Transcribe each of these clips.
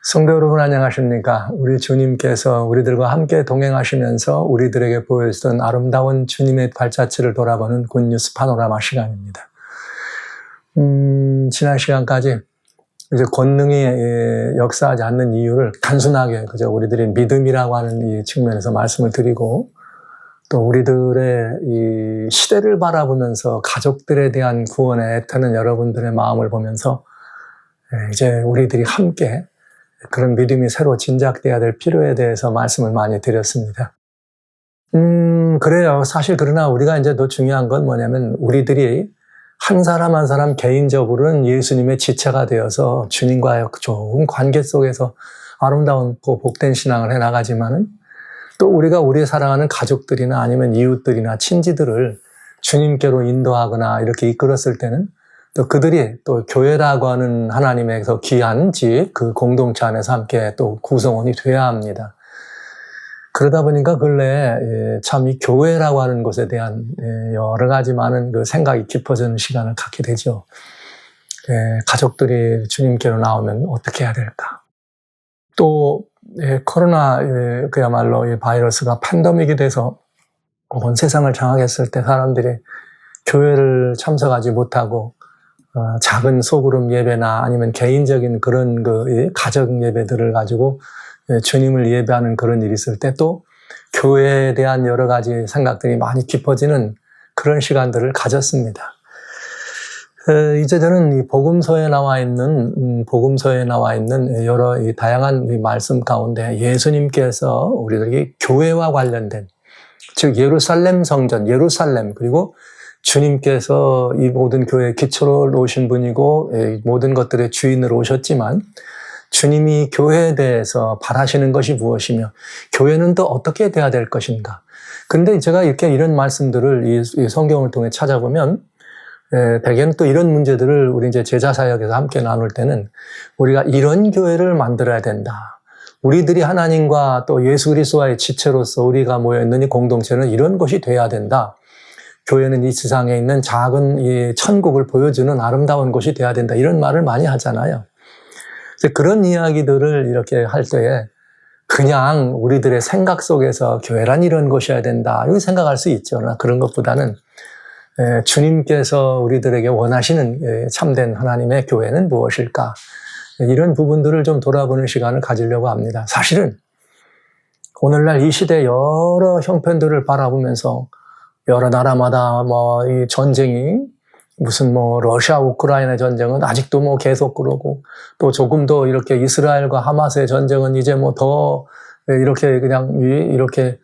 성도 여러분 안녕하십니까? 우리 주님께서 우리들과 함께 동행하시면서 우리들에게 보여주던 아름다운 주님의 발자취를 돌아보는 굿뉴스 파노라마 시간입니다. 지난 시간까지 이제 권능이 역사하지 않는 이유를 단순하게 그저 우리들이 믿음이라고 하는 이 측면에서 말씀을 드리고, 또 우리들의 이 시대를 바라보면서 가족들에 대한 구원에 애타는 여러분들의 마음을 보면서 이제 우리들이 함께 그런 믿음이 새로 진작돼야 될 필요에 대해서 말씀을 많이 드렸습니다. 그래요. 사실 그러나 우리가 이제 더 중요한 건 뭐냐면, 우리들이 한 사람 한 사람 개인적으로는 예수님의 지체가 되어서 주님과의 좋은 관계 속에서 아름다운 복된 신앙을 해나가지만은, 또 우리가 우리 사랑하는 가족들이나 아니면 이웃들이나 친지들을 주님께로 인도하거나 이렇게 이끌었을 때는 또 그들이 또 교회라고 하는 하나님에서 귀한 집, 그 공동체 안에서 함께 또 구성원이 돼야 합니다. 그러다 보니까 근래에 참 이 교회라고 하는 것에 대한 여러 가지 많은 그 생각이 깊어지는 시간을 갖게 되죠. 가족들이 주님께로 나오면 어떻게 해야 될까? 또 코로나 그야말로 이 바이러스가 팬데믹이 돼서 온 세상을 장악했을 때 사람들이 교회를 참석하지 못하고 작은 소그룹 예배나 아니면 개인적인 그런 그 가정 예배들을 가지고 주님을 예배하는 그런 일이 있을 때, 또 교회에 대한 여러 가지 생각들이 많이 깊어지는 그런 시간들을 가졌습니다. 이제 저는 이 복음서에 나와 있는 여러 이 다양한 이 말씀 가운데 예수님께서 우리들에게 교회와 관련된, 즉 예루살렘 성전, 예루살렘, 그리고 주님께서 이 모든 교회의 기초로 오신 분이고 모든 것들의 주인으로 오셨지만, 주님이 교회에 대해서 바라시는 것이 무엇이며 교회는 또 어떻게 돼야 될 것인가. 그런데 제가 이런 말씀들을 이 성경을 통해 찾아보면 대개는 또 이런 문제들을 우리 이제 제자 사역에서 함께 나눌 때는, 우리가 이런 교회를 만들어야 된다. 우리들이 하나님과 또 예수 그리스도와의 지체로서 우리가 모여 있는 이 공동체는 이런 것이 돼야 된다. 교회는 이 세상에 있는 작은 이 천국을 보여주는 아름다운 곳이 돼야 된다. 이런 말을 많이 하잖아요. 그런 이야기들을 이렇게 할 때에 그냥 우리들의 생각 속에서 교회란 이런 곳이어야 된다, 이렇게 생각할 수 있죠. 그러나 그런 것보다는 주님께서 우리들에게 원하시는 참된 하나님의 교회는 무엇일까? 이런 부분들을 좀 돌아보는 시간을 가지려고 합니다. 사실은 오늘날 이 시대 여러 형편들을 바라보면서 여러 나라마다 이 전쟁이 무슨 러시아 우크라이나 전쟁은 아직도 계속 그러고, 또 조금 더 이렇게 이스라엘과 하마스의 전쟁은 이제 더 이렇게 그냥 이렇게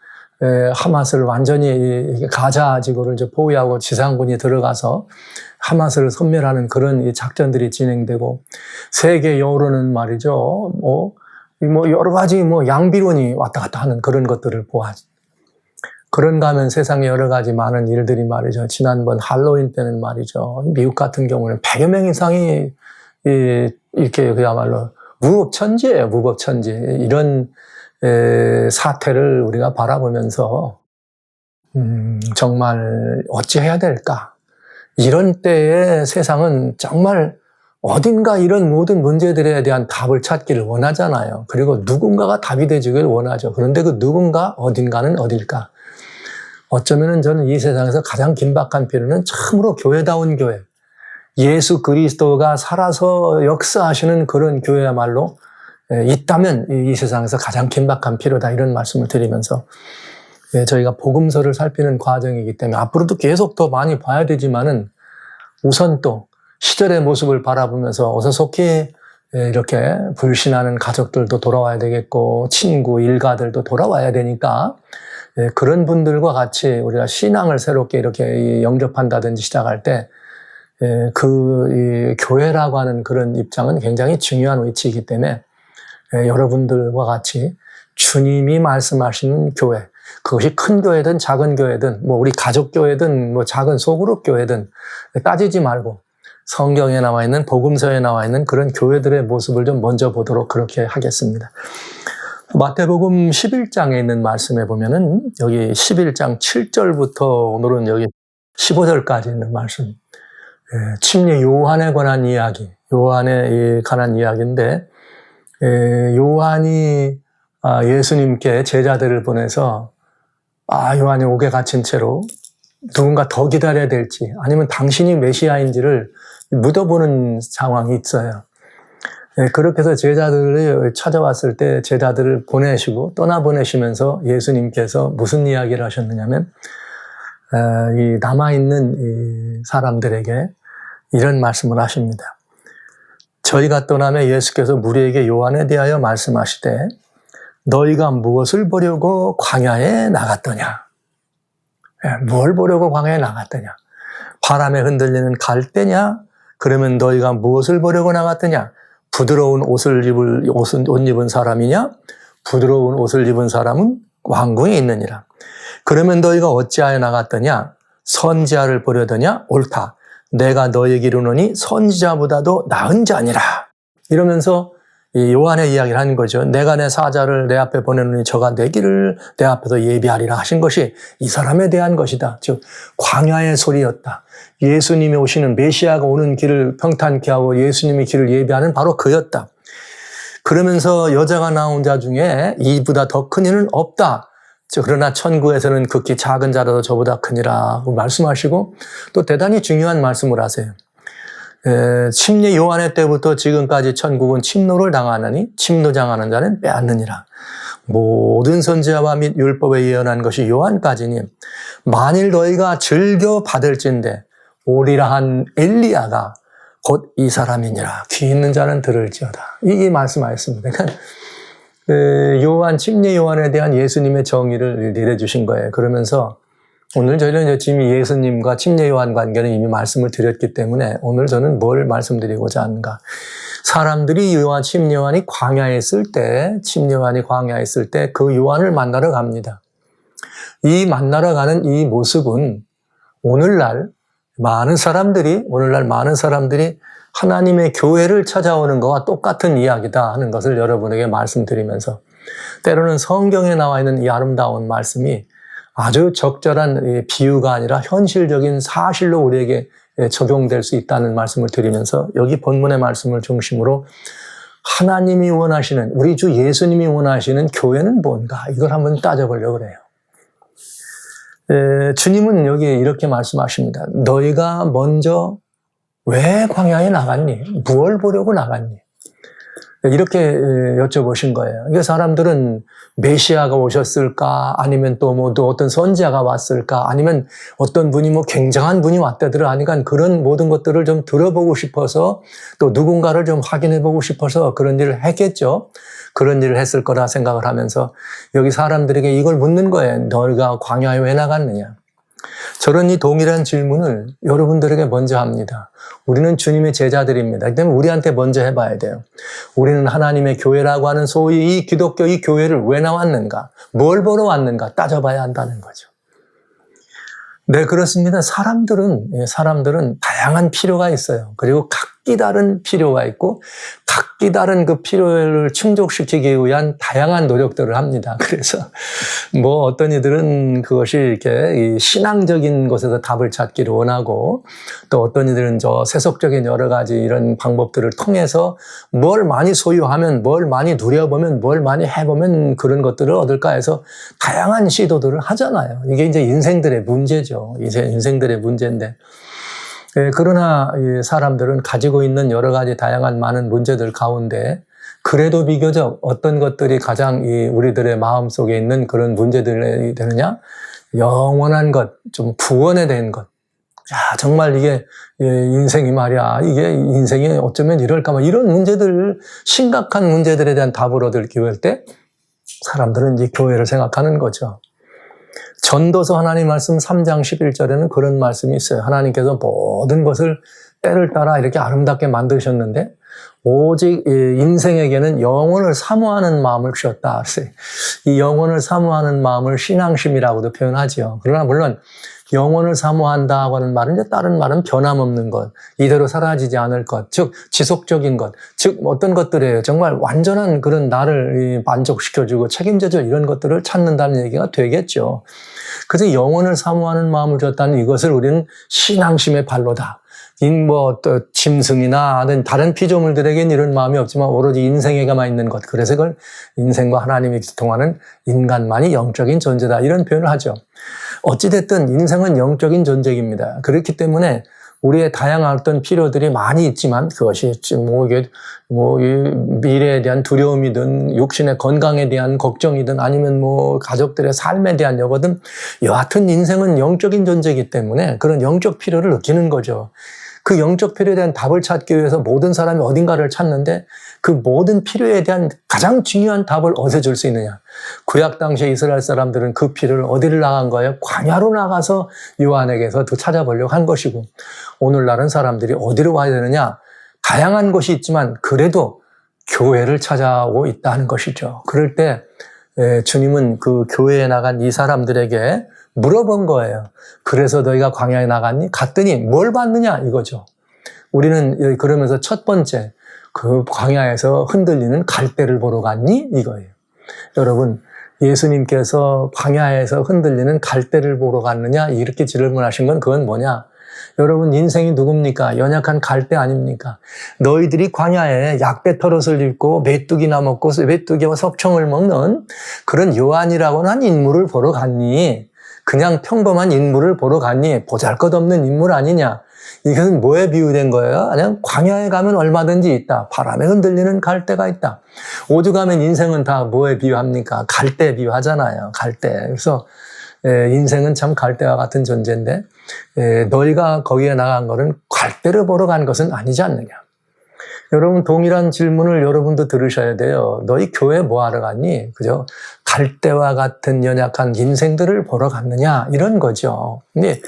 하마스를 완전히 가자 지구를 이제 포위하고 지상군이 들어가서 하마스를 섬멸하는 그런 이 작전들이 진행되고, 세계 여론은 말이죠. 여러 가지 양비론이 왔다 갔다 하는 그런 것들을 보아죠. 그런가 하면 세상에 여러 가지 많은 일들이 말이죠. 지난번 할로윈 때는 말이죠. 미국 같은 경우는 100여 명 이상이 이렇게 그야말로 무법천지예요. 무법천지. 이런 사태를 우리가 바라보면서 정말 어찌해야 될까? 이런 때에 세상은 정말 어딘가 이런 모든 문제들에 대한 답을 찾기를 원하잖아요. 그리고 누군가가 답이 되기를 원하죠. 그런데 그 누군가, 어딘가는 어딜까? 어쩌면은 저는 이 세상에서 가장 긴박한 필요는 참으로 교회다운 교회, 예수 그리스도가 살아서 역사하시는 그런 교회야말로 있다면 이 세상에서 가장 긴박한 필요다, 이런 말씀을 드리면서 저희가 복음서를 살피는 과정이기 때문에 앞으로도 계속 더 많이 봐야 되지만은, 우선 또 시절의 모습을 바라보면서 어서 속히 이렇게 불신하는 가족들도 돌아와야 되겠고, 친구, 일가들도 돌아와야 되니까 그런 분들과 같이 우리가 신앙을 새롭게 이렇게 영접한다든지 시작할 때 이 교회라고 하는 그런 입장은 굉장히 중요한 위치이기 때문에 여러분들과 같이 주님이 말씀하시는 교회, 그것이 큰 교회든 작은 교회든 우리 가족 교회든 작은 소그룹 교회든 따지지 말고 성경에 나와 있는, 복음서에 나와 있는 그런 교회들의 모습을 좀 먼저 보도록 그렇게 하겠습니다. 마태복음 11장에 있는 말씀에 보면은 여기 11장 7절부터 오늘은 여기 15절까지 있는 말씀, 침례 요한에 관한 이야기, 요한에 관한 이야기인데, 요한이 예수님께 제자들을 보내서 요한이 옥에 갇힌 채로 누군가 더 기다려야 될지 아니면 당신이 메시아인지를 묻어보는 상황이 있어요. 그렇게 해서 제자들을 찾아왔을 때 제자들을 보내시고 떠나보내시면서 예수님께서 무슨 이야기를 하셨느냐면 이 남아있는 이 사람들에게 이런 말씀을 하십니다. 저희가 떠나며 예수께서 무리에게 요한에 대하여 말씀하시되 너희가 무엇을 보려고 광야에 나갔더냐? 뭘 보려고 광야에 나갔더냐? 바람에 흔들리는 갈대냐? 그러면 너희가 무엇을 보려고 나갔더냐? 부드러운 옷 입은 사람이냐? 부드러운 옷을 입은 사람은 왕궁에 있느니라. 그러면 너희가 어찌하여 나갔더냐? 선지자를 보려더냐? 옳다. 내가 너에게 이르노니 선지자보다도 나은 자니라. 이러면서 이 요한의 이야기를 하는 거죠. 내가 내 사자를 내 앞에 보내노니 저가 내 길을 내 앞에서 예비하리라 하신 것이 이 사람에 대한 것이다. 즉 광야의 소리였다. 예수님이 오시는 메시아가 오는 길을 평탄케 하고 예수님이 길을 예비하는 바로 그였다. 그러면서 여자가 나온 자 중에 이보다 더 큰 이는 없다. 그러나 천국에서는 극히 작은 자라도 저보다 크니라 말씀하시고 또 대단히 중요한 말씀을 하세요. 침례 요한의 때부터 지금까지 천국은 침노를 당하느니 침노당하는 자는 빼앗느니라. 모든 선지자와 및 율법에 예언한 것이 요한까지니 만일 너희가 즐겨 받을진대 오리라 한 엘리야가 곧 이 사람이니라. 귀 있는 자는 들을지어다. 이게 말씀하였습니다. 그러니까 침례 요한에 대한 예수님의 정의를 내려주신 거예요. 그러면서 오늘 저희는 이미 예수님과 침례 요한 관계는 이미 말씀을 드렸기 때문에 오늘 저는 뭘 말씀드리고자 하는가. 사람들이 침례 요한이 광야에 있을 때 그 요한을 만나러 갑니다. 이 만나러 가는 이 모습은 오늘날 많은 사람들이 하나님의 교회를 찾아오는 것과 똑같은 이야기다 하는 것을 여러분에게 말씀드리면서 때로는 성경에 나와 있는 이 아름다운 말씀이 아주 적절한 비유가 아니라 현실적인 사실로 우리에게 적용될 수 있다는 말씀을 드리면서 여기 본문의 말씀을 중심으로 하나님이 원하시는 우리 주 예수님이 원하시는 교회는 뭔가 이걸 한번 따져보려고 그래요. 주님은 여기 이렇게 말씀하십니다. 너희가 먼저 왜 광야에 나갔니? 무엇을 보려고 나갔니? 이렇게 여쭤보신 거예요. 그러니까 사람들은 메시아가 오셨을까? 아니면 또 어떤 선지자가 왔을까? 아니면 어떤 분이 굉장한 분이 왔다더라 하니까 그런 모든 것들을 좀 들어보고 싶어서 또 누군가를 좀 확인해 보고 싶어서 그런 일을 했겠죠. 그런 일을 했을 거라 생각을 하면서 여기 사람들에게 이걸 묻는 거예요. 너희가 광야에 왜 나갔느냐? 저런 이 동일한 질문을 여러분들에게 먼저 합니다. 우리는 주님의 제자들입니다. 그렇기 때문에 우리한테 먼저 해봐야 돼요. 우리는 하나님의 교회라고 하는 소위 이 기독교 이 교회를 왜 나왔는가? 뭘 보러 왔는가? 따져봐야 한다는 거죠. 네, 그렇습니다. 사람들은 다양한 필요가 있어요. 그리고 각기 다른 필요가 있고 각기 다른 그 필요를 충족시키기 위한 다양한 노력들을 합니다. 그래서 어떤 이들은 그것이 이렇게 신앙적인 것에서 답을 찾기를 원하고 또 어떤 이들은 세속적인 여러 가지 이런 방법들을 통해서 뭘 많이 소유하면 뭘 많이 누려보면 뭘 많이 해보면 그런 것들을 얻을까 해서 다양한 시도들을 하잖아요. 이게 이제 인생들의 문제죠. 이제 인생들의 문제인데 그러나 이 사람들은 가지고 있는 여러 가지 다양한 많은 문제들 가운데 그래도 비교적 어떤 것들이 가장 우리들의 마음속에 있는 그런 문제들이 되느냐? 영원한 것, 좀 구원에 대한 것. 야, 정말 이게 인생이 말이야. 이게 인생이 어쩌면 이럴까? 이런 문제들, 심각한 문제들에 대한 답을 얻기 위할 때 사람들은 이제 교회를 생각하는 거죠. 전도서 하나님 말씀 3장 11절에는 그런 말씀이 있어요. 하나님께서 모든 것을 때를 따라 이렇게 아름답게 만드셨는데 오직 인생에게는 영혼을 사모하는 마음을 주셨다. 이 영혼을 사모하는 마음을 신앙심이라고도 표현하죠. 그러나 물론 영혼을 사모한다고 하는 말은 이제 다른 말은 변함없는 것, 이대로 사라지지 않을 것, 즉 지속적인 것, 즉 어떤 것들이에요. 정말 완전한 그런 나를 만족시켜주고 책임져줄 이런 것들을 찾는다는 얘기가 되겠죠. 그래서 영혼을 사모하는 마음을 줬다는 이것을 우리는 신앙심의 발로다. 또 짐승이나 다른 피조물들에겐 이런 마음이 없지만 오로지 인생에게만 있는 것. 그래서 그걸 인생과 하나님이 통하는 인간만이 영적인 존재다. 이런 표현을 하죠. 어찌됐든 인생은 영적인 존재입니다. 그렇기 때문에 우리의 다양한 어떤 필요들이 많이 있지만 그것이 미래에 대한 두려움이든 육신의 건강에 대한 걱정이든 아니면 가족들의 삶에 대한 여거든 여하튼 인생은 영적인 존재이기 때문에 그런 영적 필요를 느끼는 거죠. 그 영적 필요에 대한 답을 찾기 위해서 모든 사람이 어딘가를 찾는데 그 모든 필요에 대한 가장 중요한 답을 어디서 줄 수 있느냐. 구약 당시에 이스라엘 사람들은 그 필요를 어디를 나간 거예요? 광야로 나가서 요한에게서 찾아보려고 한 것이고 오늘날은 사람들이 어디로 와야 되느냐? 다양한 곳이 있지만 그래도 교회를 찾아오고 있다는 것이죠. 그럴 때 주님은 그 교회에 나간 이 사람들에게 물어본 거예요. 그래서 너희가 광야에 나갔니? 갔더니 뭘 받느냐? 이거죠. 우리는 그러면서 첫 번째 그 광야에서 흔들리는 갈대를 보러 갔니? 이거예요. 여러분, 예수님께서 광야에서 흔들리는 갈대를 보러 갔느냐? 이렇게 질문하신 건 그건 뭐냐? 여러분, 인생이 누굽니까? 연약한 갈대 아닙니까? 너희들이 광야에 약배 털옷을 입고 메뚜기나 먹고 메뚜기와 석청을 먹는 그런 요한이라고 한 인물을 보러 갔니? 그냥 평범한 인물을 보러 갔니? 보잘것없는 인물 아니냐? 이것은 뭐에 비유된 거예요? 그냥 광야에 가면 얼마든지 있다. 바람에 흔들리는 갈대가 있다. 오죽하면 인생은 다 뭐에 비유합니까? 갈대에 비유하잖아요. 갈대. 그래서 인생은 참 갈대와 같은 존재인데 너희가 거기에 나간 것은 갈대를 보러 간 것은 아니지 않느냐. 여러분 동일한 질문을 여러분도 들으셔야 돼요. 너희 교회 뭐하러 갔니? 그죠? 갈대와 같은 연약한 인생들을 보러 갔느냐? 이런 거죠. 근데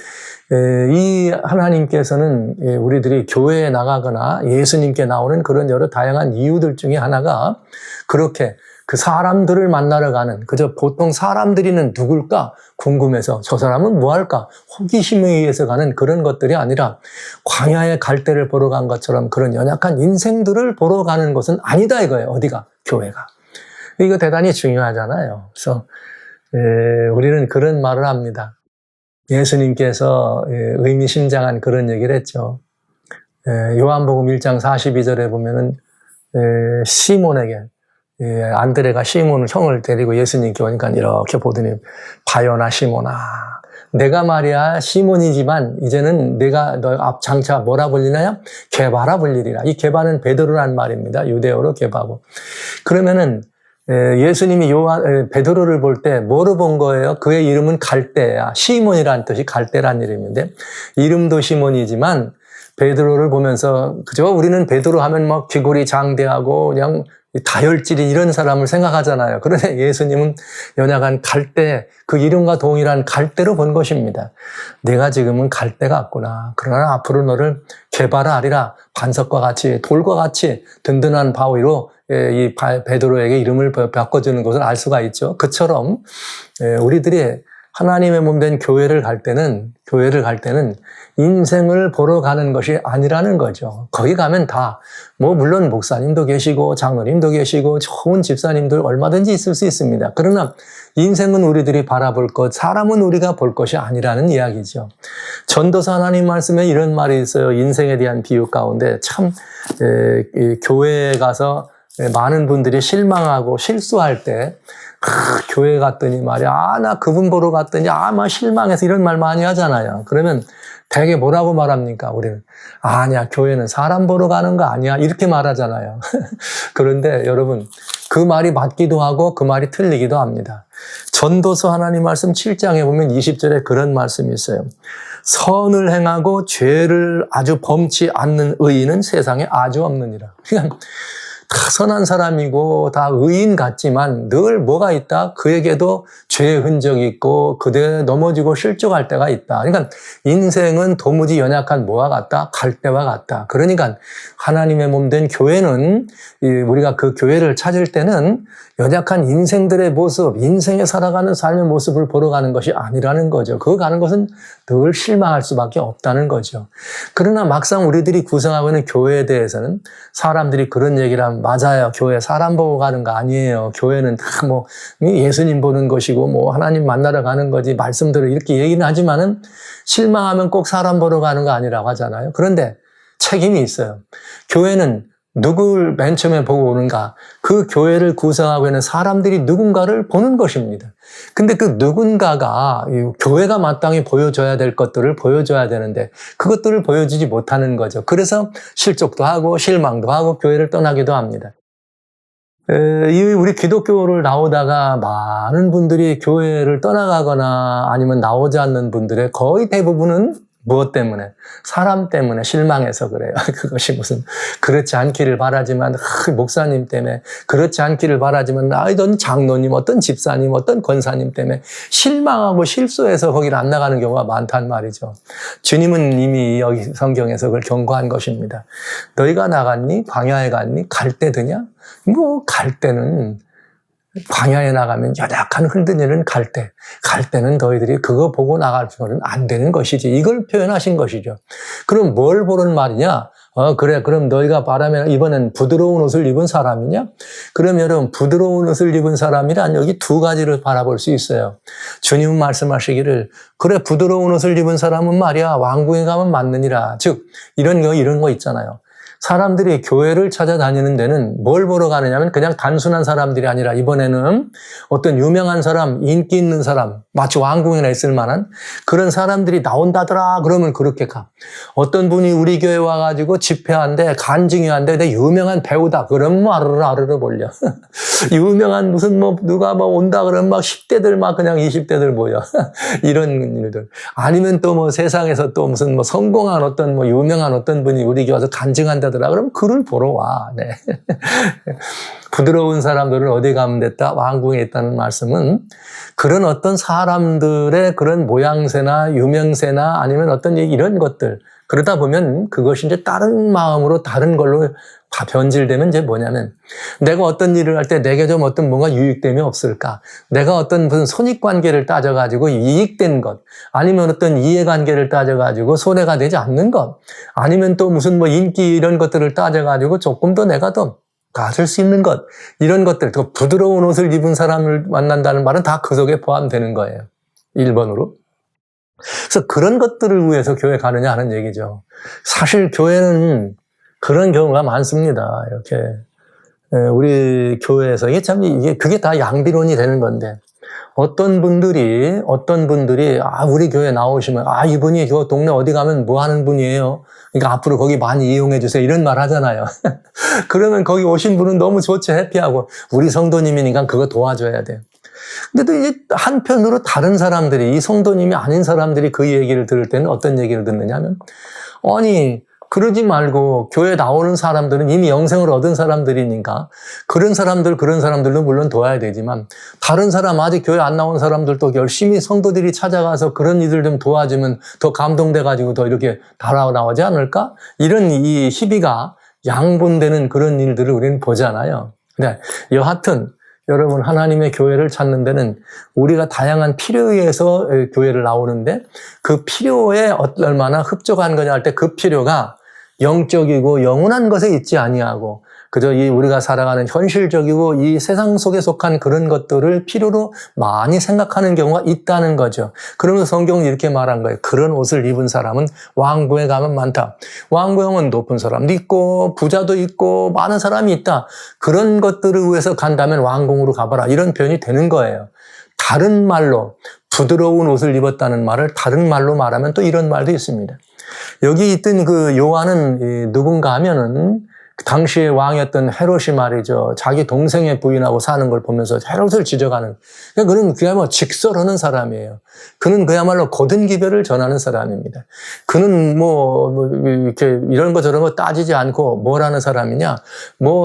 이 하나님께서는 우리들이 교회에 나가거나 예수님께 나오는 그런 여러 다양한 이유들 중에 하나가 그렇게 그 사람들을 만나러 가는, 그저 보통 사람들이는 누굴까 궁금해서 저 사람은 뭐 할까 호기심에 의해서 가는 그런 것들이 아니라 광야의 갈대를 보러 간 것처럼 그런 연약한 인생들을 보러 가는 것은 아니다 이거예요. 어디가? 교회가. 이거 대단히 중요하잖아요. 그래서 우리는 그런 말을 합니다. 예수님께서 의미심장한 그런 얘기를 했죠. 요한복음 1장 42절에 보면은 시몬에게 안드레가 시몬 형을 데리고 예수님께 오니까 이렇게 보더니 바요나 시몬아 내가 말이야 시몬이지만 이제는 내가 너 앞 장차 뭐라 불리나요? 게바라 불리리라. 이 게바는 베드로란 말입니다. 유대어로 게바고. 그러면은 예수님이 베드로를 볼 때 뭐로 본 거예요? 그의 이름은 갈대야. 시몬이라는 뜻이 갈대란 이름인데 이름도 시몬이지만 베드로를 보면서 그죠? 우리는 베드로 하면 막 귀골이 장대하고 그냥 다혈질인 이런 사람을 생각하잖아요. 그런데 예수님은 연약한 갈대, 그 이름과 동일한 갈대로 본 것입니다. 내가 지금은 갈대 같구나. 그러나 앞으로 너를 게바라 하리라. 반석과 같이 돌과 같이 든든한 바위로 이 베드로에게 이름을 바꿔주는 것을 알 수가 있죠. 그처럼 우리들이 하나님의 몸된 교회를 갈 때는 인생을 보러 가는 것이 아니라는 거죠. 거기 가면 다 물론 목사님도 계시고 장로님도 계시고 좋은 집사님들 얼마든지 있을 수 있습니다. 그러나 인생은 우리들이 바라볼 것, 사람은 우리가 볼 것이 아니라는 이야기죠. 전도서 하나님 말씀에 이런 말이 있어요. 인생에 대한 비유 가운데 참 교회에 가서 많은 분들이 실망하고 실수할 때 교회 갔더니 말이야 나 그분 보러 갔더니 막 실망해서 이런 말 많이 하잖아요. 그러면 대개 뭐라고 말합니까? 우리는 아니야 교회는 사람 보러 가는 거 아니야 이렇게 말하잖아요. 그런데 여러분 그 말이 맞기도 하고 그 말이 틀리기도 합니다. 전도서 하나님 말씀 7장에 보면 20절에 그런 말씀이 있어요. 선을 행하고 죄를 아주 범치 않는 의인은 세상에 아주 없느니라. 그러니까 다 선한 사람이고 다 의인 같지만 늘 뭐가 있다? 그에게도 죄의 흔적이 있고 그대 넘어지고 실족할 때가 있다. 그러니까 인생은 도무지 연약한 뭐와 같다? 갈대와 같다. 그러니까 하나님의 몸된 교회는 우리가 그 교회를 찾을 때는 연약한 인생들의 모습, 인생에 살아가는 삶의 모습을 보러 가는 것이 아니라는 거죠. 그거 가는 것은 늘 실망할 수밖에 없다는 거죠. 그러나 막상 우리들이 구성하고 있는 교회에 대해서는 사람들이 그런 얘기를 하면 사람, 맞아요. 교회 사람 보고 가는 거 아니에요. 교회는 다 뭐 예수님 보는 것이고 뭐 하나님 만나러 가는 거지 말씀대로 이렇게 얘기는 하지만은 실망하면 꼭 사람 보러 가는 거 아니라고 하잖아요. 그런데 책임이 있어요. 교회는 누굴 맨 처음에 보고 오는가? 그 교회를 구성하고 있는 사람들이 누군가를 보는 것입니다. 근데 그 누군가가 교회가 마땅히 보여줘야 될 것들을 보여줘야 되는데 그것들을 보여주지 못하는 거죠. 그래서 실족도 하고 실망도 하고 교회를 떠나기도 합니다. 우리 기독교를 나오다가 많은 분들이 교회를 떠나가거나 아니면 나오지 않는 분들의 거의 대부분은 무엇 때문에? 사람 때문에 실망해서 그래요. 그것이 무슨 그렇지 않기를 바라지만 목사님 때문에 그렇지 않기를 바라지만 어떤 장로님, 어떤 집사님, 어떤 권사님 때문에 실망하고 실수해서 거기를 안 나가는 경우가 많단 말이죠. 주님은 이미 여기 성경에서 그걸 경고한 것입니다. 너희가 나갔니? 광야에 갔니? 갈 때 드냐? 뭐 갈 때는 광야에 나가면 연약한 흔들리는 갈 때는 너희들이 그거 보고 나가서는 안 되는 것이지. 이걸 표현하신 것이죠. 그럼 뭘 보는 말이냐? 그래. 그럼 너희가 바라면 이번엔 부드러운 옷을 입은 사람이냐? 그럼 여러분, 부드러운 옷을 입은 사람이란 여기 두 가지를 바라볼 수 있어요. 주님은 말씀하시기를, 그래, 부드러운 옷을 입은 사람은 말이야, 왕궁에 가면 맞느니라. 즉, 이런 거 있잖아요. 사람들이 교회를 찾아다니는 데는 뭘 보러 가느냐면 그냥 단순한 사람들이 아니라 이번에는 어떤 유명한 사람, 인기 있는 사람, 마치 왕궁이나 있을 만한 그런 사람들이 나온다더라 그러면 그렇게 가. 어떤 분이 우리 교회 와가지고 집회한데 간증이 한데 내 유명한 배우다 그러면 뭐 아르르 몰려. 유명한 무슨 뭐 누가 뭐 온다 그러면 막 10대들 막 그냥 20대들 모여. 이런 일들. 아니면 또 뭐 세상에서 또 무슨 뭐 성공한 어떤 뭐 유명한 어떤 분이 우리 교회 와서 간증한다 그럼 그를 보러 와. 네. 부드러운 사람들은 어디 가면 됐다? 왕궁에 있다는 말씀은 그런 어떤 사람들의 그런 모양새나 유명세나 아니면 어떤 이런 것들 그러다 보면 그것이 이제 다른 마음으로 다른 걸로 다 변질되면 이제 뭐냐면 내가 어떤 일을 할 때 내게 좀 어떤 뭔가 유익됨이 없을까? 내가 어떤 무슨 손익관계를 따져가지고 이익된 것 아니면 어떤 이해관계를 따져가지고 손해가 되지 않는 것 아니면 또 무슨 뭐 인기 이런 것들을 따져가지고 조금 더 내가 더 가질 수 있는 것 이런 것들 더 부드러운 옷을 입은 사람을 만난다는 말은 다 그 속에 포함되는 거예요. 1번으로. 그래서 그런 것들을 위해서 교회 가느냐 하는 얘기죠. 사실 교회는 그런 경우가 많습니다. 이렇게 우리 교회에서 이게 그게 다 양비론이 되는 건데 어떤 분들이 우리 교회 나오시면 이분이 저 동네 어디 가면 뭐 하는 분이에요. 그러니까 앞으로 거기 많이 이용해 주세요. 이런 말 하잖아요. 그러면 거기 오신 분은 너무 좋죠. 해피하고 우리 성도님이니까 그거 도와줘야 돼요. 근데 또 이제 한편으로 다른 사람들이 이 성도님이 아닌 사람들이 그 얘기를 들을 때는 어떤 얘기를 듣느냐면 아니 그러지 말고 교회 나오는 사람들은 이미 영생을 얻은 사람들이니까 그런 사람들도 물론 도와야 되지만 다른 사람 아직 교회 안 나온 사람들도 열심히 성도들이 찾아가서 그런 일들 좀 도와주면 더 감동돼가지고 더 이렇게 달아나오지 않을까? 이런 이 희비가 양분되는 그런 일들을 우리는 보잖아요. 근데 여하튼 여러분 하나님의 교회를 찾는 데는 우리가 다양한 필요에 의해서 교회를 나오는데 그 필요에 얼마나 흡족한 거냐 할 때 그 필요가 영적이고 영원한 것에 있지 아니하고 그저 이 우리가 살아가는 현실적이고 이 세상 속에 속한 그런 것들을 필요로 많이 생각하는 경우가 있다는 거죠. 그러면서 성경은 이렇게 말한 거예요. 그런 옷을 입은 사람은 왕궁에 가면 많다. 왕궁은 높은 사람도 있고 부자도 있고 많은 사람이 있다. 그런 것들을 위해서 간다면 왕궁으로 가봐라. 이런 표현이 되는 거예요. 다른 말로 부드러운 옷을 입었다는 말을 다른 말로 말하면 또 이런 말도 있습니다. 여기 있던 그 요한은 누군가 하면은 당시의 왕이었던 헤롯이 말이죠. 자기 동생의 부인하고 사는 걸 보면서 헤롯을 지적하는. 그는 그야말로 직설하는 사람이에요. 그는 그야말로 고든기별을 전하는 사람입니다. 그는 이렇게 이런 거 저런 거 따지지 않고 뭘 하는 사람이냐.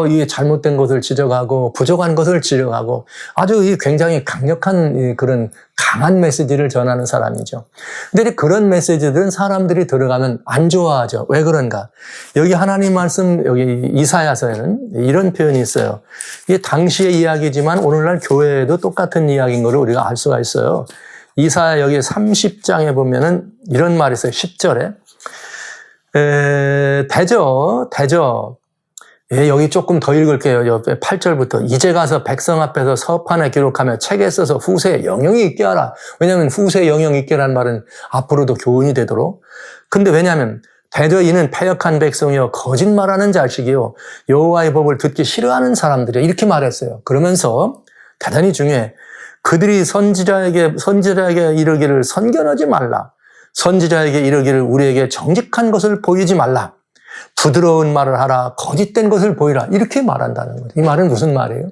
이게 잘못된 것을 지적하고 부족한 것을 지적하고 아주 굉장히 강력한 그런 강한 메시지를 전하는 사람이죠. 근데 그런 메시지들은 사람들이 들어가면 안 좋아하죠. 왜 그런가? 여기 하나님 말씀, 여기 이사야서에는 이런 표현이 있어요. 이게 당시의 이야기지만 오늘날 교회에도 똑같은 이야기인 걸 우리가 알 수가 있어요. 이사야 여기 30장에 보면은 이런 말이 있어요. 10절에. 대저. 예, 여기 조금 더 읽을게요. 옆에 8절부터. 이제 가서 백성 앞에서 서판에 기록하며 책에 써서 후세에 영영이 있게 하라. 왜냐하면 후세에 영영이 있게라는 말은 앞으로도 교훈이 되도록. 근데 왜냐하면 대저 이는 패역한 백성이요 거짓말하는 자식이요 여호와의 법을 듣기 싫어하는 사람들이야. 이렇게 말했어요. 그러면서 대단히 중요해. 그들이 선지자에게 이르기를 선견하지 말라. 선지자에게 이르기를 우리에게 정직한 것을 보이지 말라. 부드러운 말을 하라. 거짓된 것을 보이라. 이렇게 말한다는 거죠. 이 말은 무슨 말이에요?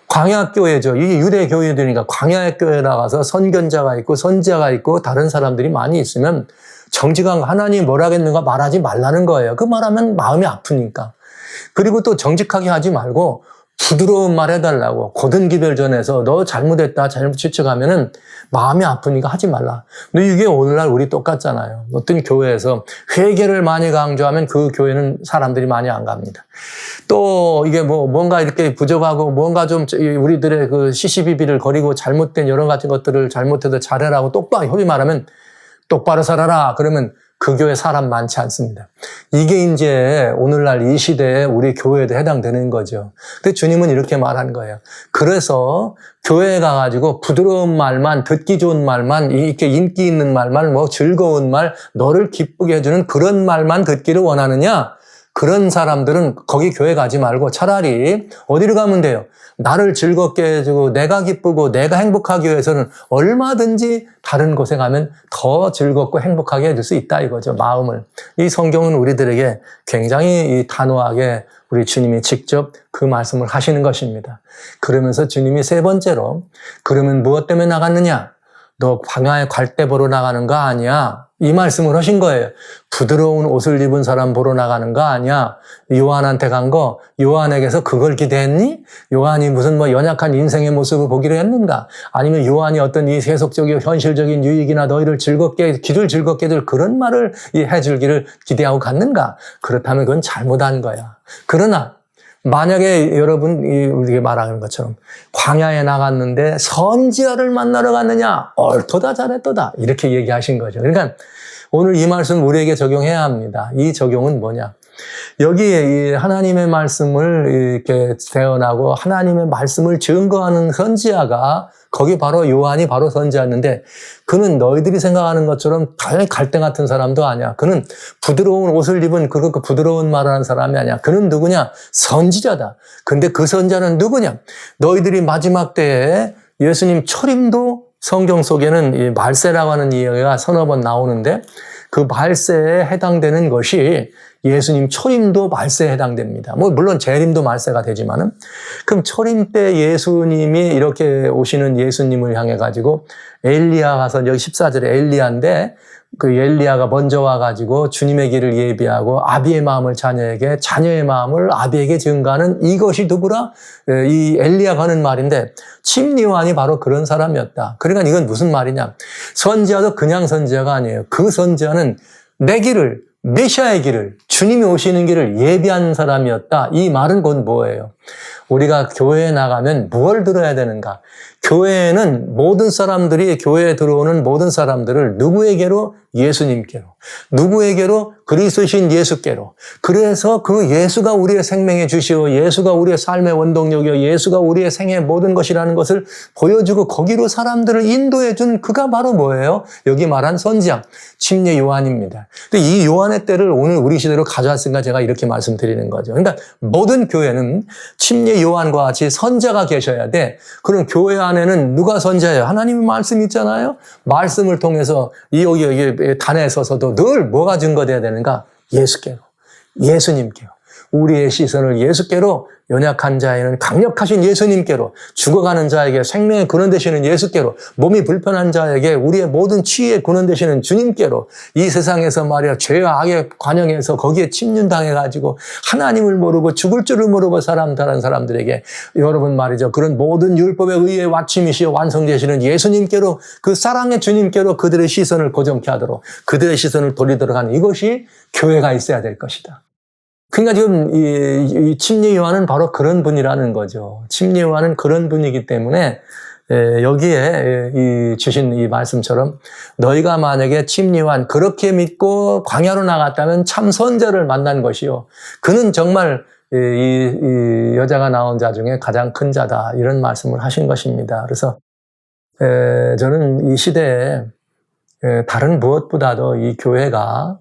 광야교회죠. 이게 유대교회들이니까 광야교회 나가서 선견자가 있고 선지자가 있고 다른 사람들이 많이 있으면 정직한 하나님이 뭐라겠는가 말하지 말라는 거예요. 그 말하면 마음이 아프니까. 그리고 또 정직하게 하지 말고 부드러운 말 해달라고. 고든 기별전에서 너 잘못했다, 잘못 추측하면은 마음이 아프니까 하지 말라. 근데 이게 오늘날 우리 똑같잖아요. 어떤 교회에서 회개를 많이 강조하면 그 교회는 사람들이 많이 안 갑니다. 또 이게 뭔가 이렇게 부족하고 뭔가 좀 우리들의 그 시시비비를 거리고 잘못된 여러 가지 것들을 잘못해도 잘해라고 똑바로 효리 말하면 똑바로 살아라. 그러면 그 교회 사람 많지 않습니다. 이게 이제 오늘날 이 시대에 우리 교회에도 해당되는 거죠. 근데 주님은 이렇게 말한 거예요. 그래서 교회에 가가지고 부드러운 말만, 듣기 좋은 말만, 이렇게 인기 있는 말만, 즐거운 말, 너를 기쁘게 해주는 그런 말만 듣기를 원하느냐? 그런 사람들은 거기 교회 가지 말고 차라리 어디를 가면 돼요? 나를 즐겁게 해주고 내가 기쁘고 내가 행복하기 위해서는 얼마든지 다른 곳에 가면 더 즐겁고 행복하게 해줄 수 있다 이거죠. 마음을. 이 성경은 우리들에게 굉장히 단호하게 우리 주님이 직접 그 말씀을 하시는 것입니다. 그러면서 주님이 세 번째로 그러면 무엇 때문에 나갔느냐? 너 광야에 갈대 보러 나가는 거 아니야? 이 말씀을 하신 거예요. 부드러운 옷을 입은 사람 보러 나가는 거 아니야? 요한한테 간 거, 요한에게서 그걸 기대했니? 요한이 무슨 연약한 인생의 모습을 보기로 했는가? 아니면 요한이 어떤 이 세속적이고 현실적인 유익이나 너희를 귀를 즐겁게 해줄 그런 말을 해줄기를 기대하고 갔는가? 그렇다면 그건 잘못한 거야. 그러나 만약에 여러분 우리가 말하는 것처럼 광야에 나갔는데 선지자를 만나러 갔느냐? 옳도다 잘했도다 이렇게 얘기하신 거죠. 그러니까 오늘 이 말씀 우리에게 적용해야 합니다. 이 적용은 뭐냐? 여기에 이 하나님의 말씀을 이렇게 대언하고 하나님의 말씀을 증거하는 선지자가 거기 바로 요한이 바로 선지자였는데 그는 너희들이 생각하는 것처럼 당연히 갈대 같은 사람도 아니야. 그는 부드러운 옷을 입은 그 부드러운 말하는 사람이 아니야. 그는 누구냐? 선지자다. 근데 그 선지자는 누구냐? 너희들이 마지막 때에 예수님 초림도 성경 속에는 이 말세라고 하는 이야기가 서너 번 나오는데 그 말세에 해당되는 것이 예수님 초림도 말세에 해당됩니다. 물론 재림도 말세가 되지만은 그럼 초림 때 예수님이 이렇게 오시는 예수님을 향해 가지고 엘리야 가서 여기 14절에 엘리야인데 그 엘리야가 먼저 와가지고 주님의 길을 예비하고 아비의 마음을 자녀에게 자녀의 마음을 아비에게 증가하는 이것이 누구라? 이 엘리야가 하는 말인데 침 요한이 바로 그런 사람이었다. 그러니까 이건 무슨 말이냐? 선지자도 그냥 선지자가 아니에요. 그 선지자는 내 길을 메시아의 길을 주님이 오시는 길을 예비한 사람이었다. 이 말은 곧 뭐예요? 우리가 교회에 나가면 무엇을 들어야 되는가? 교회에는 모든 사람들이 교회에 들어오는 모든 사람들을 누구에게로? 예수님께로. 누구에게로? 그리스도신 예수께로. 그래서 그 예수가 우리의 생명의 주시오. 예수가 우리의 삶의 원동력이요. 예수가 우리의 생의 모든 것이라는 것을 보여주고 거기로 사람들을 인도해 준 그가 바로 뭐예요? 여기 말한 선지자, 침례 요한입니다. 근데 이 요한의 때를 오늘 우리 시대로 가져왔으니까 제가 이렇게 말씀드리는 거죠. 그러니까 모든 교회는 침례 요한과 같이 선지자가 계셔야 돼. 그럼 교회 안에는 누가 선지자예요? 하나님의 말씀 있잖아요. 말씀을 통해서 여기 단에 서서도 늘 뭐가 증거돼야 되는가? 예수께로, 예수님께로. 우리의 시선을 예수께로, 연약한 자에는 강력하신 예수님께로, 죽어가는 자에게 생명의 근원 되시는 예수께로, 몸이 불편한 자에게 우리의 모든 치유의 근원 되시는 주님께로, 이 세상에서 말이야 죄와 악의 관영에서 거기에 침륜당해가지고 하나님을 모르고 죽을 줄을 모르고 다른 사람들에게 여러분 말이죠. 그런 모든 율법에 의해 완충이시여 완성되시는 예수님께로, 그 사랑의 주님께로 그들의 시선을 고정케 하도록 그들의 시선을 돌리도록 하는 이것이 교회가 있어야 될 것이다. 그러니까 지금 이 침례 요한은 바로 그런 분이라는 거죠. 침례 요한은 그런 분이기 때문에 여기에 주신 이 말씀처럼 너희가 만약에 침례 요한 그렇게 믿고 광야로 나갔다면 참 선지자를 만난 것이요. 그는 정말 이 여자가 낳은 자 중에 가장 큰 자다. 이런 말씀을 하신 것입니다. 그래서 저는 이 시대에 다른 무엇보다도 이 교회가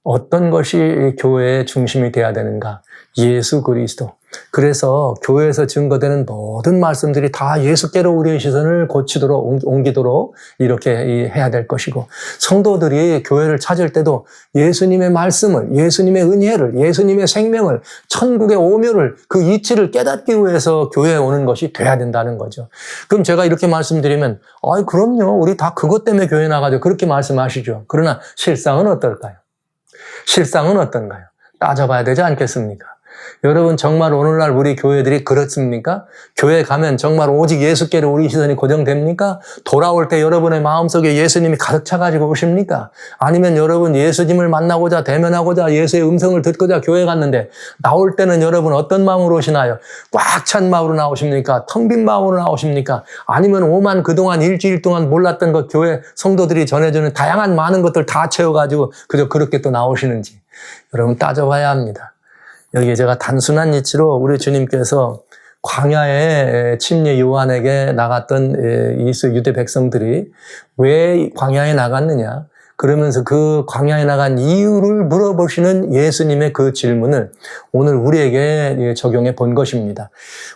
어떤 것이 교회의 중심이 되어야 되는가? 예수 그리스도. 그래서 교회에서 증거되는 모든 말씀들이 다 예수께로 우리의 시선을 고치도록 옮기도록 이렇게 해야 될 것이고, 성도들이 교회를 찾을 때도 예수님의 말씀을, 예수님의 은혜를, 예수님의 생명을, 천국의 오묘를, 그 이치를 깨닫기 위해서 교회에 오는 것이 돼야 된다는 거죠. 그럼 제가 이렇게 말씀드리면 그럼요, 우리 다 그것 때문에 교회 나가죠, 그렇게 말씀하시죠. 그러나 실상은 어떨까요? 실상은 어떤가요? 따져봐야 되지 않겠습니까? 여러분, 정말 오늘날 우리 교회들이 그렇습니까? 교회 가면 정말 오직 예수께로 우리 시선이 고정됩니까? 돌아올 때 여러분의 마음속에 예수님이 가득 차가지고 오십니까? 아니면 여러분 예수님을 만나고자, 대면하고자, 예수의 음성을 듣고자 교회 갔는데 나올 때는 여러분 어떤 마음으로 오시나요? 꽉 찬 마음으로 나오십니까? 텅 빈 마음으로 나오십니까? 아니면 오만 그동안 일주일 동안 몰랐던 것, 교회 성도들이 전해주는 다양한 많은 것들 다 채워가지고 그저 그렇게 또 나오시는지 여러분 따져봐야 합니다. 여기 제가 단순한 이치로 우리 주님께서 광야에 침례 요한에게 나갔던 유대 백성들이 왜 광야에 나갔느냐, 그러면서 그 광야에 나간 이유를 물어보시는 예수님의 그 질문을 오늘 우리에게 적용해 본 것입니다.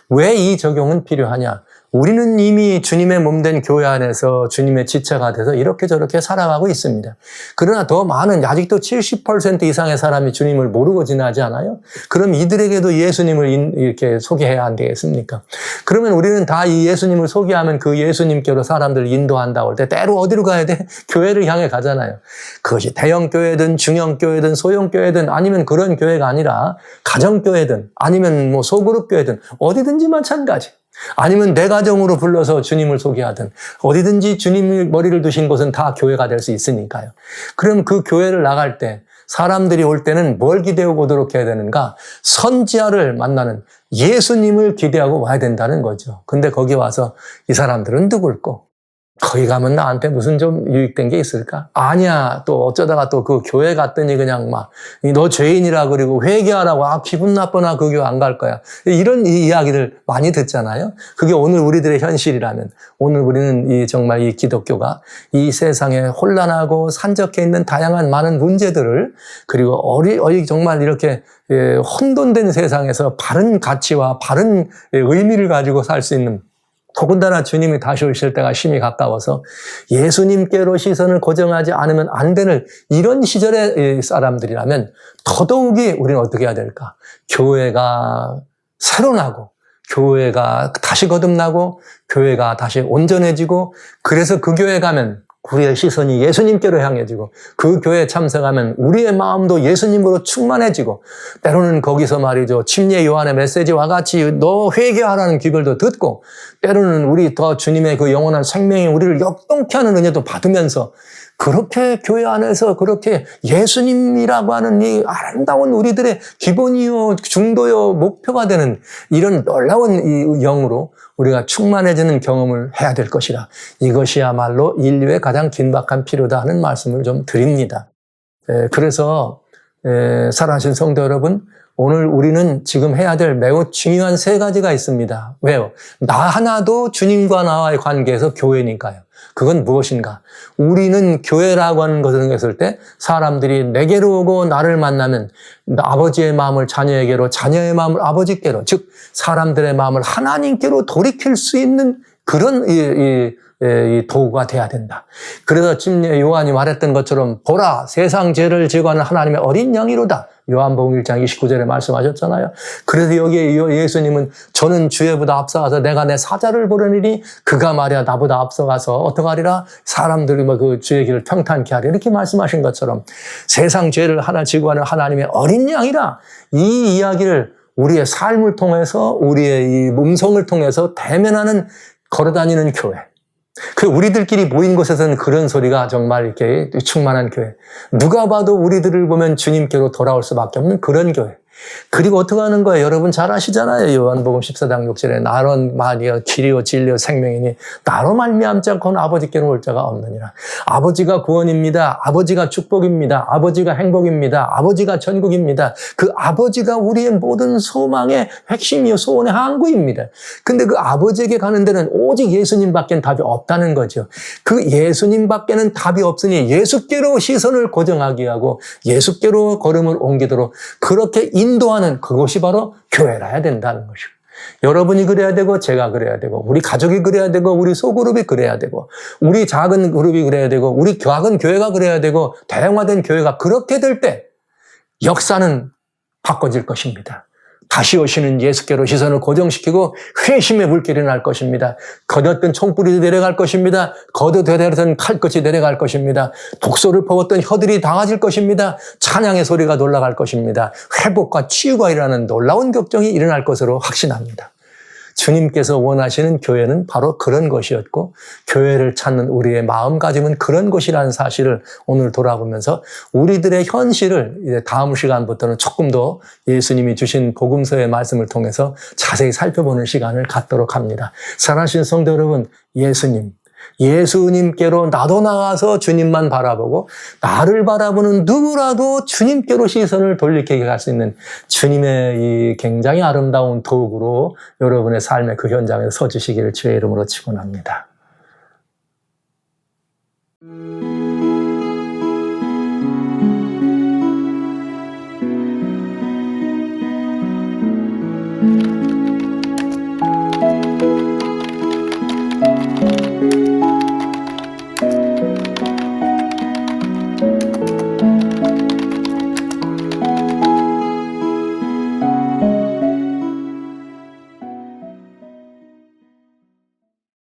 왜 이 적용은 필요하냐? 우리는 이미 주님의 몸된 교회 안에서 주님의 지체가 돼서 이렇게 저렇게 살아가고 있습니다. 그러나 더 많은, 아직도 70% 이상의 사람이 주님을 모르고 지나지 않아요? 그럼 이들에게도 예수님을 이렇게 소개해야 안 되겠습니까? 그러면 우리는 다 이 예수님을 소개하면 그 예수님께로 사람들을 인도한다고 할 때 때로 어디로 가야 돼? 교회를 향해 가잖아요. 그것이 대형교회든 중형교회든 소형교회든 아니면 그런 교회가 아니라 가정교회든 아니면 뭐 소그룹교회든 어디든지 마찬가지. 아니면 내 가정으로 불러서 주님을 소개하든 어디든지 주님이 머리를 두신 곳은 다 교회가 될 수 있으니까요. 그럼 그 교회를 나갈 때 사람들이 올 때는 뭘 기대하고 오도록 해야 되는가? 선지자를 만나는 예수님을 기대하고 와야 된다는 거죠. 근데 거기 와서 이 사람들은 누굴꼬? 거기 가면 나한테 무슨 좀 유익된 게 있을까? 아니야. 또 어쩌다가 또 그 교회 갔더니 그냥 막 너 죄인이라 그리고 회개하라고, 기분 나쁘나 그 교회 안 갈 거야. 이런 이야기를 많이 듣잖아요. 그게 오늘 우리들의 현실이라면, 오늘 우리는 정말 이 기독교가 이 세상에 혼란하고 산적해 있는 다양한 많은 문제들을, 그리고 정말 이렇게 혼돈된 세상에서 바른 가치와 바른 의미를 가지고 살 수 있는, 더군다나 주님이 다시 오실 때가 심히 가까워서 예수님께로 시선을 고정하지 않으면 안 되는 이런 시절의 사람들이라면 더더욱이 우리는 어떻게 해야 될까? 교회가 새로 나고, 교회가 다시 거듭나고, 교회가 다시 온전해지고, 그래서 그 교회 가면 우리의 시선이 예수님께로 향해지고, 그 교회에 참석하면 우리의 마음도 예수님으로 충만해지고, 때로는 거기서 말이죠, 침례 요한의 메시지와 같이 너 회개하라는 기별도 듣고, 때로는 우리 더 주님의 그 영원한 생명이 우리를 역동케 하는 은혜도 받으면서, 그렇게 교회 안에서 그렇게 예수님이라고 하는 이 아름다운 우리들의 기본이요, 중도요, 목표가 되는 이런 놀라운 이 영으로 우리가 충만해지는 경험을 해야 될 것이라, 이것이야말로 인류의 가장 긴박한 필요다 하는 말씀을 좀 드립니다. 그래서 사랑하신 성도 여러분, 오늘 우리는 지금 해야 될 매우 중요한 세 가지가 있습니다. 왜요? 나 하나도 주님과 나와의 관계에서 교회니까요. 그건 무엇인가? 우리는 교회라고 하는 것을 했을 때 사람들이 내게로 오고 나를 만나면 아버지의 마음을 자녀에게로, 자녀의 마음을 아버지께로, 즉 사람들의 마음을 하나님께로 돌이킬 수 있는 그런 이 도구가 돼야 된다. 그래서 침례 요한이 말했던 것처럼 보라, 세상 죄를 제거하는 하나님의 어린 양이로다. 요한복음 1장 29절에 말씀하셨잖아요. 그래서 여기에 예수님은 저는 주의보다 앞서가서 내가 내 사자를 보려니니 그가 말이야 나보다 앞서가서 어떡하리라? 사람들이 그 주의 길을 평탄케 하리라. 이렇게 말씀하신 것처럼 세상 죄를 하나 지고하는 하나님의 어린 양이라, 이 이야기를 우리의 삶을 통해서, 우리의 이 음성을 통해서 대면하는, 걸어다니는 교회. 그 우리들끼리 모인 곳에서는 그런 소리가 정말 이렇게 충만한 교회. 누가 봐도 우리들을 보면 주님께로 돌아올 수밖에 없는 그런 교회. 그리고 어떻게 하는 거예요? 여러분 잘 아시잖아요. 요한복음 14장 6절에 나는 말이여 길이요 진리요 생명이니 나로 말미암지 않고는 아버지께로 올 자가 없느니라. 아버지가 구원입니다. 아버지가 축복입니다. 아버지가 행복입니다. 아버지가 전국입니다. 그 아버지가 우리의 모든 소망의 핵심이요 소원의 항구입니다. 근데 그 아버지에게 가는 데는 오직 예수님밖에 답이 없다는 거죠. 그 예수님밖에는 답이 없으니 예수께로 시선을 고정하게 하고 예수께로 걸음을 옮기도록 그렇게 인도하는 그것이 바로 교회라야 된다는 것이고, 여러분이 그래야 되고 제가 그래야 되고 우리 가족이 그래야 되고 우리 소그룹이 그래야 되고 우리 작은 그룹이 그래야 되고 우리 작은 교회가 그래야 되고 다양화된 교회가 그렇게 될 때 역사는 바꿔질 것입니다. 다시 오시는 예수께로 시선을 고정시키고 회심의 물길이 날 것입니다. 거뒀던 총불이 내려갈 것입니다. 거둬대던 칼끝이 내려갈 것입니다. 독소를 퍼붓던 혀들이 닿아질 것입니다. 찬양의 소리가 놀라갈 것입니다. 회복과 치유가 일어나는 놀라운 격정이 일어날 것으로 확신합니다. 주님께서 원하시는 교회는 바로 그런 것이었고 교회를 찾는 우리의 마음가짐은 그런 것이라는 사실을 오늘 돌아보면서 우리들의 현실을 이제 다음 시간부터는 조금 더 예수님이 주신 복음서의 말씀을 통해서 자세히 살펴보는 시간을 갖도록 합니다. 사랑하신 성도 여러분, 예수님께로 나도 나가서 주님만 바라보고 나를 바라보는 누구라도 주님께로 시선을 돌리게 할 수 있는 주님의 이 굉장히 아름다운 도구로 여러분의 삶의 그 현장에 서주시기를 주의 이름으로 축원합니다.